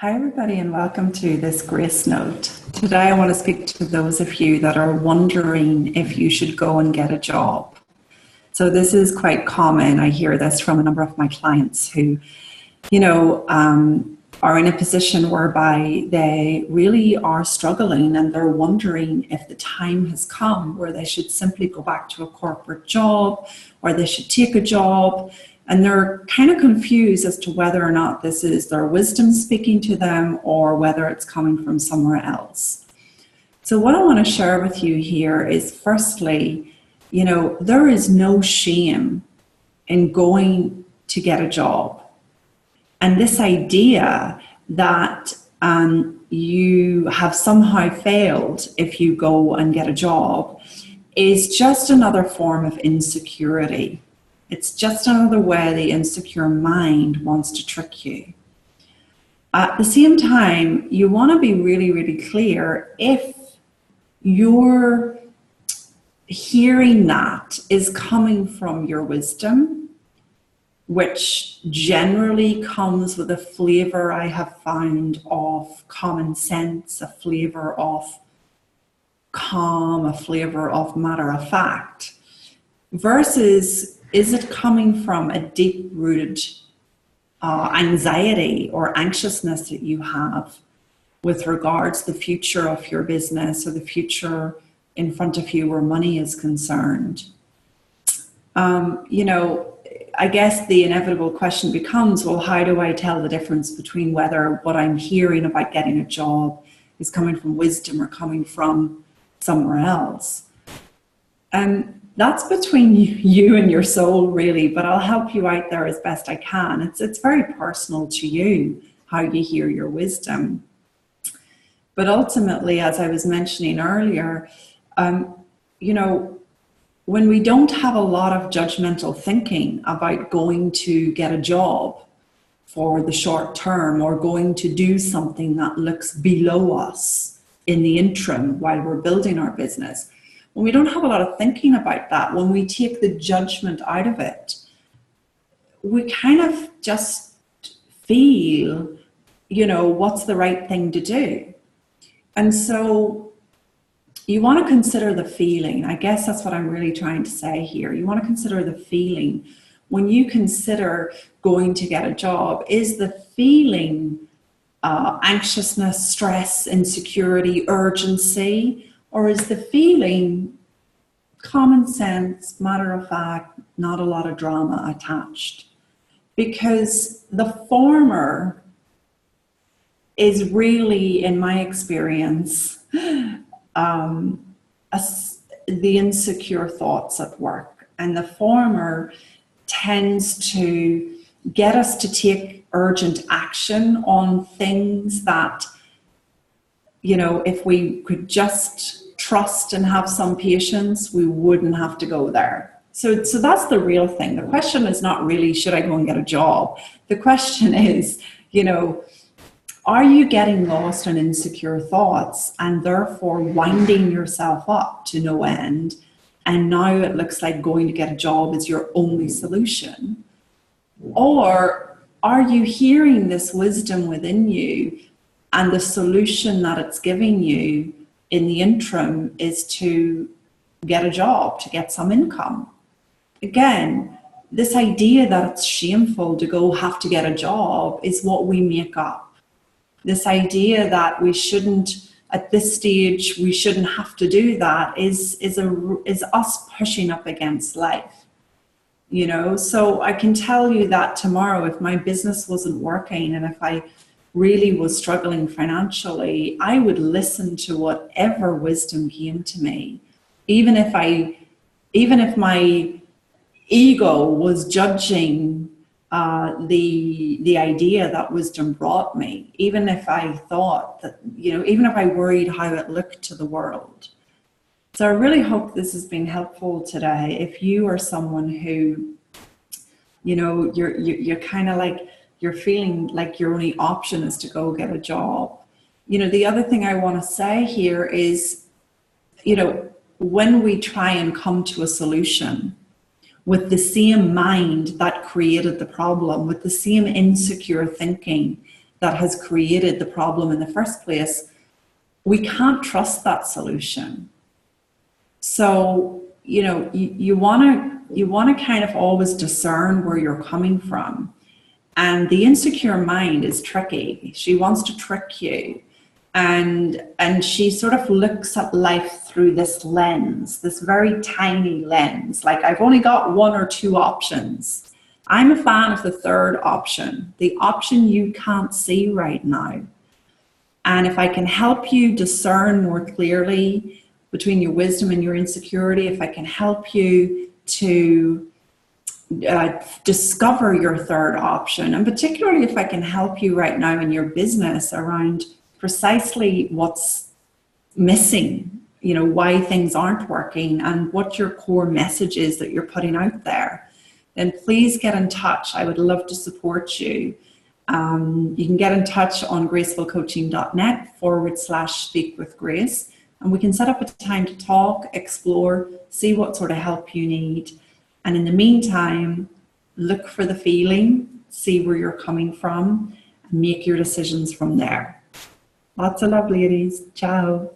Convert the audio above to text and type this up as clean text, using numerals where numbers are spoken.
Hi everybody and welcome to this GraceNote. Today I want to speak to those of you that are wondering if you should go and get a job. So this is quite common. I hear this from a number of my clients who, are in a position whereby they really are struggling and they're wondering if the time has come where they should simply go back to a corporate job or they should take a job. And they're kind of confused as to whether or not this is their wisdom speaking to them or whether it's coming from somewhere else. So what I want to share with you here is, firstly, there is no shame in going to get a job. And this idea that you have somehow failed if you go and get a job is just another form of insecurity. It's just another way the insecure mind wants to trick you. At the same time, you want to be really, really clear if you're hearing that is coming from your wisdom, which generally comes with a flavor I have found of common sense, a flavor of calm, a flavor of matter of fact, versus is it coming from a deep-rooted anxiety or anxiousness that you have with regards to the future of your business or the future in front of you where money is concerned? I guess the inevitable question becomes, well, how do I tell the difference between whether what I'm hearing about getting a job is coming from wisdom or coming from somewhere else? That's between you and your soul, really, but I'll help you out there as best I can. It's very personal to you how you hear your wisdom. But ultimately, as I was mentioning earlier, when we don't have a lot of judgmental thinking about going to get a job for the short term or going to do something that looks below us in the interim while we're building our business, when we don't have a lot of thinking about that, when we take the judgment out of it, we kind of just feel, what's the right thing to do. And so you want to consider the feeling. I guess that's what I'm really trying to say here. You want to consider the feeling. When you consider going to get a job, is the feeling anxiousness, stress, insecurity, urgency? Or is the feeling common sense, matter of fact, not a lot of drama attached? Because the former is really, in my experience, the insecure thoughts at work. And the former tends to get us to take urgent action on things that, if we could just trust and have some patience, we wouldn't have to go there. So that's the real thing. The question is not really, should I go and get a job? The question is, are you getting lost in insecure thoughts and therefore winding yourself up to no end? And now it looks like going to get a job is your only solution. Or are you hearing this wisdom within you, and the solution that it's giving you in the interim is to get a job, to get some income? Again, this idea that it's shameful to go have to get a job is what we make up. This idea that we shouldn't, at this stage, we shouldn't have to do that is us pushing up against life. So I can tell you that tomorrow, if my business wasn't working and if I really was struggling financially, I would listen to whatever wisdom came to me, even if my ego was judging the idea that wisdom brought me, even if I thought that, even if I worried how it looked to the world. So I really hope this has been helpful today. If you are someone who, you're kind of like, you're feeling like your only option is to go get a job. The other thing I want to say here is, when we try and come to a solution with the same mind that created the problem, with the same insecure thinking, that has created the problem in the first place, we can't trust that solution. So, you know, you want to kind of always discern where you're coming from. And the insecure mind is tricky. She wants to trick you. And she sort of looks at life through this lens, this very tiny lens. Like, I've only got one or two options. I'm a fan of the third option, the option you can't see right now. And if I can help you discern more clearly between your wisdom and your insecurity, if I can help you to discover your third option, and particularly if I can help you right now in your business around precisely what's missing, you know, why things aren't working and what your core message is that you're putting out there, then please get in touch. I would love to support you. You can get in touch on gracefulcoaching.net/speakwithgrace, and we can set up a time to talk, explore, see what sort of help you need. And in the meantime, look for the feeling, see where you're coming from, and make your decisions from there. Lots of love, ladies. Ciao.